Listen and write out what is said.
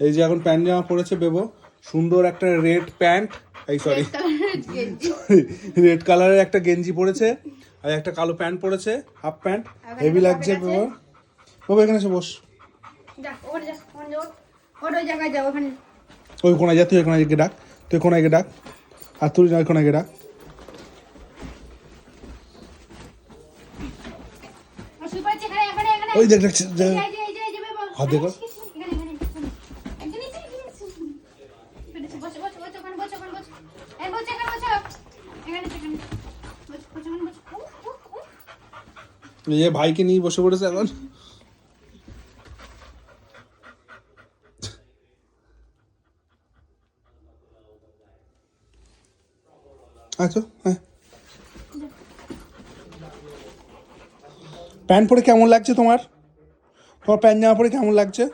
এই যে এখন প্যান্ট জামা পরেছে বেবো, সুন্দর একটা রেড প্যান্ট, এই সরি রেড কালারের একটা গেঞ্জি পরেছে আর একটা কালো প্যান্ট পরেছে, হাফ প্যান্ট, হেভি লাগছে বেবো। বাবা এখানে এসে বস, ওই কোনায় যা, তুই ওই কোনায় গিয়ে ডাক, তুই কোনায় গিয়ে ডাক, আর তুই ওই কোনায় গিয়ে ডাক। ওই দেখ দেখছি হাত দেখো। এই যে ভাইকে নিয়ে বসে পড়েছে এখন। আচ্ছা হ্যাঁ, প্যান্ট পরে কেমন লাগছে তোমার? তোমার প্যান্ট জামা পরে কেমন লাগছে?